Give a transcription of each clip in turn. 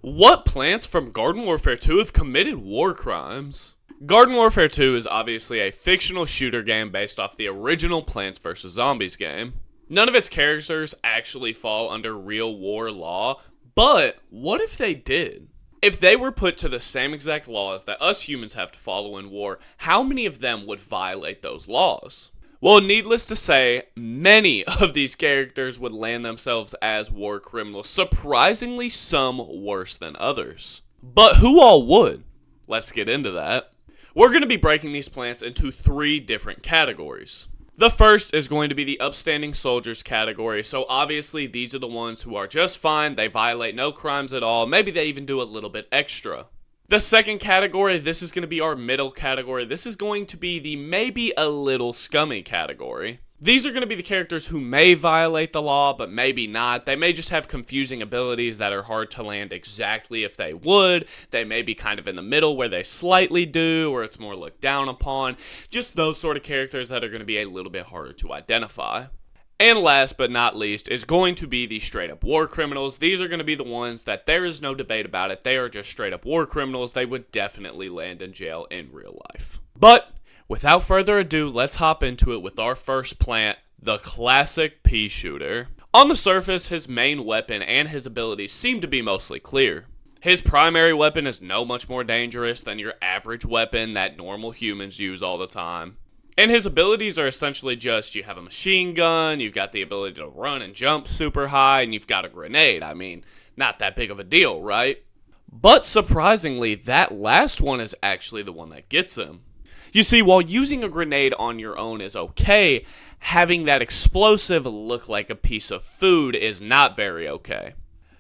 What plants from Garden Warfare 2 have committed war crimes? Garden Warfare 2 is obviously a fictional shooter game based off the original Plants vs. Zombies game. None of its characters actually fall under real war law, but what if they did? If they were put to the same exact laws that us humans have to follow in war, how many of them would violate those laws? Well, needless to say, many of these characters would land themselves as war criminals, surprisingly some worse than others. But who all would? Let's get into that. We're going to be breaking these plants into 3 different categories. The first is going to be the upstanding soldiers category, so obviously these are the ones who are just fine, they violate no crimes at all, maybe they even do a little bit extra. The second category, this is going to be our middle category. This is going to be the maybe a little scummy category. These are going to be the characters who may violate the law, but maybe not. They may just have confusing abilities that are hard to land exactly if they would. They may be kind of in the middle where they slightly do, or it's more looked down upon. Just those sort of characters that are going to be a little bit harder to identify. And last but not least is going to be the straight up war criminals. These are going to be the ones that there is no debate about it. They are just straight up war criminals. They would definitely land in jail in real life. But without further ado, let's hop into it with our first plant, the classic Peashooter. On the surface, his main weapon and his abilities seem to be mostly clear. His primary weapon is no much more dangerous than your average weapon that normal humans use all the time. And his abilities are essentially just, you have a machine gun, you've got the ability to run and jump super high, and you've got a grenade. I mean, not that big of a deal, right? But surprisingly, that last one is actually the one that gets him. You see, while using a grenade on your own is okay, having that explosive look like a piece of food is not very okay.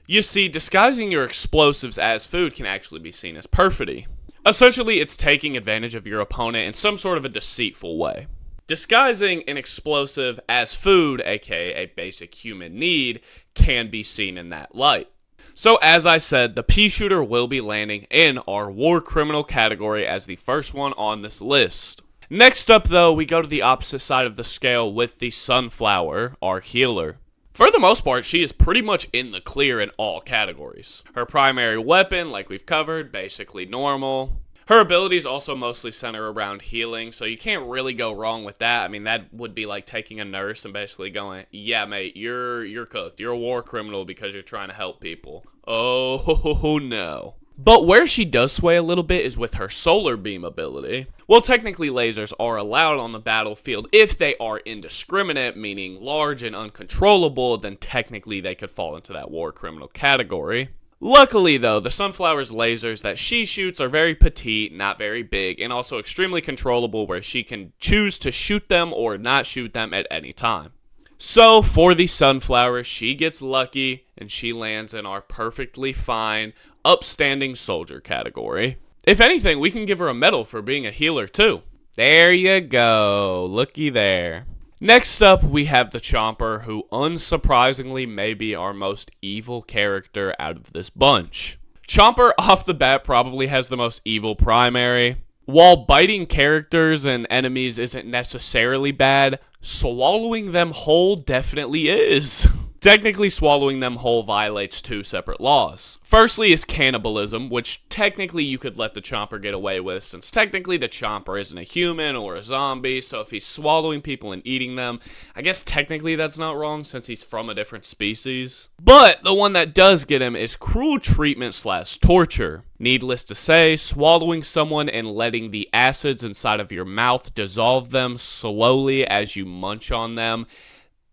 You see, disguising your explosives as food can actually be seen as perfidy. Essentially, it's taking advantage of your opponent in some sort of a deceitful way. Disguising an explosive as food, aka a basic human need, can be seen in that light. So as I said, the Peashooter will be landing in our war criminal category as the first one on this list. Next up though, we go to the opposite side of the scale with the Sunflower, our healer. For the most part, she is pretty much in the clear in all categories. Her primary weapon, like we've covered, basically normal. Her abilities also mostly center around healing, so you can't really go wrong with that. I mean, that would be like taking a nurse and basically going, yeah, mate, you're cooked. You're a war criminal because you're trying to help people. Oh, no. But where she does sway a little bit is with her solar beam ability. Well, technically lasers are allowed on the battlefield if they are indiscriminate, meaning large and uncontrollable, then technically they could fall into that war criminal category. Luckily though, the Sunflower's lasers that she shoots are very petite, not very big, and also extremely controllable where she can choose to shoot them or not shoot them at any time. So for the Sunflower, she gets lucky and she lands in our perfectly fine, upstanding soldier category. If anything, we can give her a medal for being a healer too. There you go, looky there. Next up, we have the Chomper, who unsurprisingly may be our most evil character out of this bunch. Chomper off the bat probably has the most evil primary. While biting characters and enemies isn't necessarily bad, swallowing them whole definitely is. Technically, swallowing them whole violates 2 separate laws. Firstly is cannibalism, which technically you could let the Chomper get away with, since technically the Chomper isn't a human or a zombie, so if he's swallowing people and eating them, I guess technically that's not wrong since he's from a different species. But the one that does get him is cruel treatment / torture. Needless to say, swallowing someone and letting the acids inside of your mouth dissolve them slowly as you munch on them,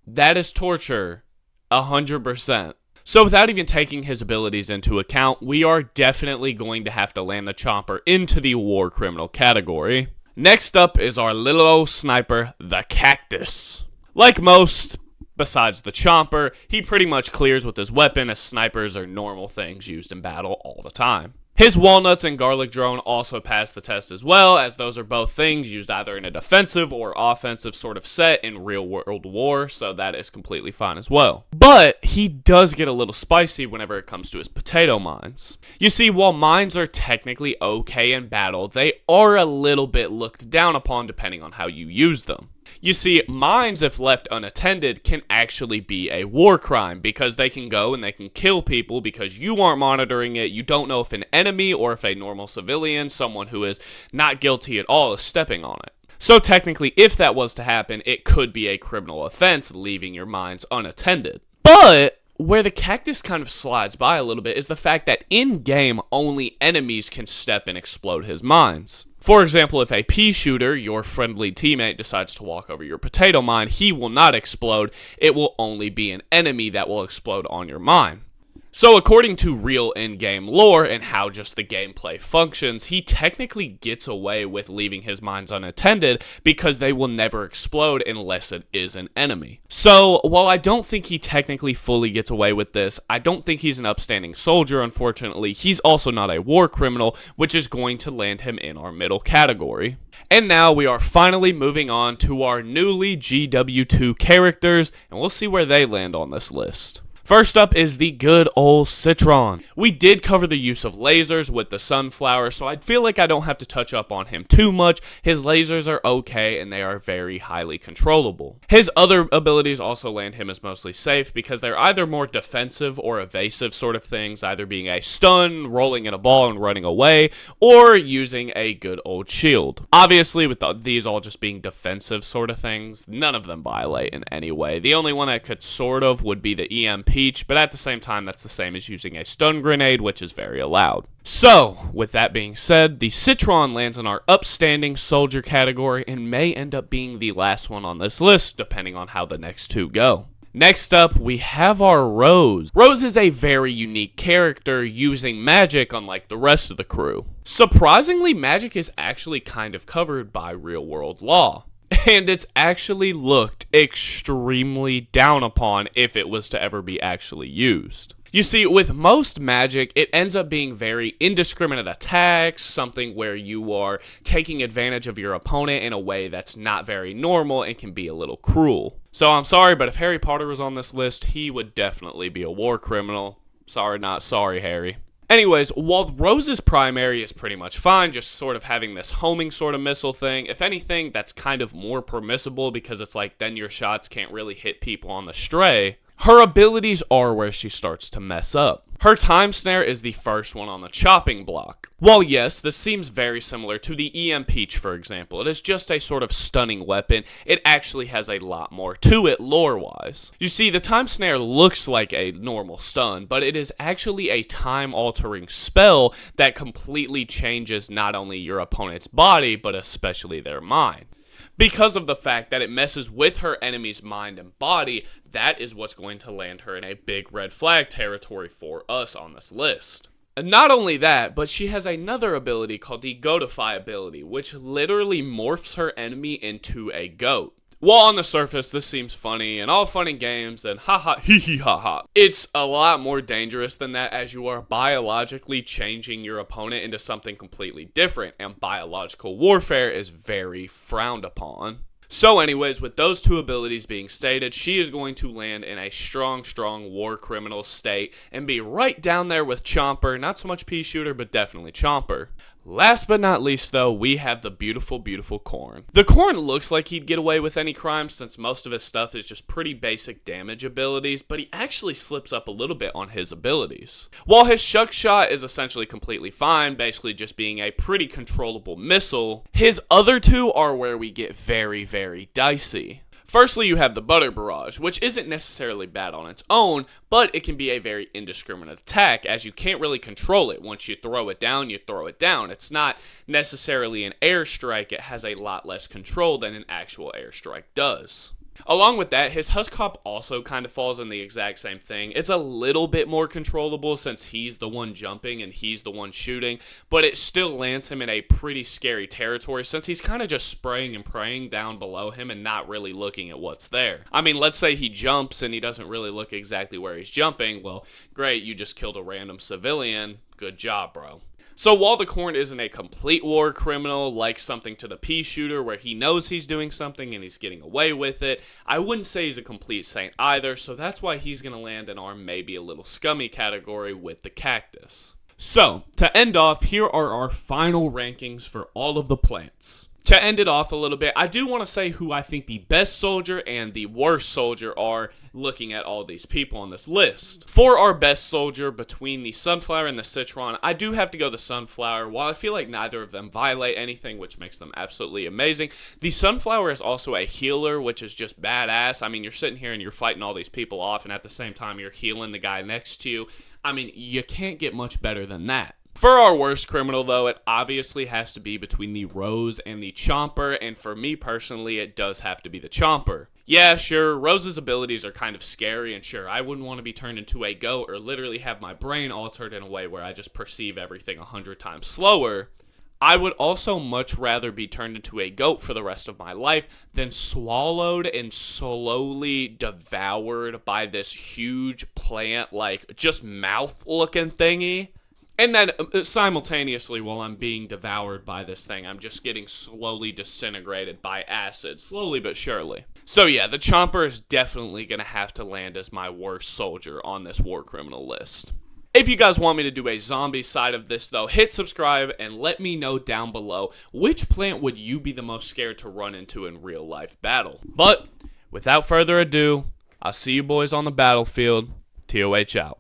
that is torture. 100%. So without even taking his abilities into account, we are definitely going to have to land the Chomper into the war criminal category. Next up is our little old sniper, the Cactus. Like most, besides the Chomper, he pretty much clears with his weapon, as snipers are normal things used in battle all the time. His walnuts and garlic drone also pass the test as well, as those are both things used either in a defensive or offensive sort of set in real world war, so that is completely fine as well. But he does get a little spicy whenever it comes to his potato mines. You see, while mines are technically okay in battle, they are a little bit looked down upon depending on how you use them. You see, mines, if left unattended, can actually be a war crime because they can go and they can kill people because you aren't monitoring it. You don't know if an enemy or if a normal civilian, someone who is not guilty at all, is stepping on it. So technically, if that was to happen, it could be a criminal offense leaving your mines unattended. But where the Cactus kind of slides by a little bit is the fact that in-game, only enemies can step and explode his mines. For example, if a Peashooter, your friendly teammate, decides to walk over your potato mine, he will not explode. It will only be an enemy that will explode on your mine. So according to real in-game lore and how just the gameplay functions, he technically gets away with leaving his mines unattended because they will never explode unless it is an enemy. So while I don't think he technically fully gets away with this, I don't think he's an upstanding soldier, unfortunately. He's also not a war criminal, which is going to land him in our middle category. And now we are finally moving on to our newly GW2 characters, and we'll see where they land on this list. First up is the good old Citron. We did cover the use of lasers with the sunflower, so I feel like I don't have to touch up on him too much. His lasers are okay, and they are very highly controllable. His other abilities also land him as mostly safe because they're either more defensive or evasive sort of things, either being a stun, rolling in a ball and running away, or using a good old shield. Obviously, with these all just being defensive sort of things, none of them violate in any way. The only one that could sort of would be the EMP, but at the same time, that's the same as using a stun grenade, which is very allowed. So, with that being said, the Citron lands in our upstanding soldier category and may end up being the last one on this list, depending on how the next two go. Next up, we have our Rose. Rose is a very unique character using magic unlike the rest of the crew. Surprisingly, magic is actually kind of covered by real-world law. And it's actually looked extremely down upon if it was to ever be actually used. You see, with most magic, it ends up being very indiscriminate attacks, something where you are taking advantage of your opponent in a way that's not very normal and can be a little cruel. So I'm sorry, but if Harry Potter was on this list, he would definitely be a war criminal. Sorry, not sorry, Harry. Anyways, while Rose's primary is pretty much fine, just sort of having this homing sort of missile thing, if anything, that's kind of more permissible because it's like then your shots can't really hit people on the stray. Her abilities are where she starts to mess up. Her time snare is the first one on the chopping block. While yes, this seems very similar to the EM Peach, for example, it is just a sort of stunning weapon, it actually has a lot more to it lore-wise. You see, the time snare looks like a normal stun, but it is actually a time-altering spell that completely changes not only your opponent's body, but especially their mind. Because of the fact that it messes with her enemy's mind and body, that is what's going to land her in a big red flag territory for us on this list. And not only that, but she has another ability called the Goatify ability, which literally morphs her enemy into a goat. While on the surface, this seems funny and all fun and games and haha hee hee ha ha. It's a lot more dangerous than that as you are biologically changing your opponent into something completely different, and biological warfare is very frowned upon. So anyways, with those two abilities being stated, she is going to land in a strong war criminal state and be right down there with Chomper, not so much Peashooter, but definitely Chomper. Last but not least though, we have the beautiful corn. The corn looks like he'd get away with any crime since most of his stuff is just pretty basic damage abilities, but he actually slips up a little bit on his abilities. While his shuck shot is essentially completely fine, basically just being a pretty controllable missile, his other two are where we get very dicey. Firstly, you have the Butter Barrage, which isn't necessarily bad on its own, but it can be a very indiscriminate attack, as you can't really control it. Once you throw it down, you throw it down. It's not necessarily an airstrike, it has a lot less control than an actual airstrike does. Along with that, his Husk Hop also kind of falls in the exact same thing. It's a little bit more controllable since he's the one jumping and he's the one shooting, but it still lands him in a pretty scary territory since he's kind of just spraying and praying down below him and not really looking at what's there. I mean, let's say he jumps and he doesn't really look exactly where he's jumping. Well, great, you just killed a random civilian. Good job, bro. So while the corn isn't a complete war criminal like something to the Peashooter where he knows he's doing something and he's getting away with it, I wouldn't say he's a complete saint either, so that's why he's going to land in our maybe a little scummy category with the Cactus. So, to end off, here are our final rankings for all of the plants. To end it off a little bit, I do want to say who I think the best soldier and the worst soldier are looking at all these people on this list. For our best soldier between the Sunflower and the Citron, I do have to go the Sunflower. While I feel like neither of them violate anything, which makes them absolutely amazing, the Sunflower is also a healer, which is just badass. I mean, you're sitting here and you're fighting all these people off, and at the same time, you're healing the guy next to you. I mean, you can't get much better than that. For our worst criminal, though, it obviously has to be between the Rose and the Chomper, and for me personally, it does have to be the Chomper. Yeah, sure, Rose's abilities are kind of scary, and sure, I wouldn't want to be turned into a goat or literally have my brain altered in a way where I just perceive everything 100 times slower. I would also much rather be turned into a goat for the rest of my life than swallowed and slowly devoured by this huge plant, like, just mouth-looking thingy. And then simultaneously, while I'm being devoured by this thing, I'm just getting slowly disintegrated by acid, slowly but surely. So yeah, the Chomper is definitely going to have to land as my worst soldier on this war criminal list. If you guys want me to do a zombie side of this, though, hit subscribe and let me know down below which plant would you be the most scared to run into in real life battle. But without further ado, I'll see you boys on the battlefield. TOH out.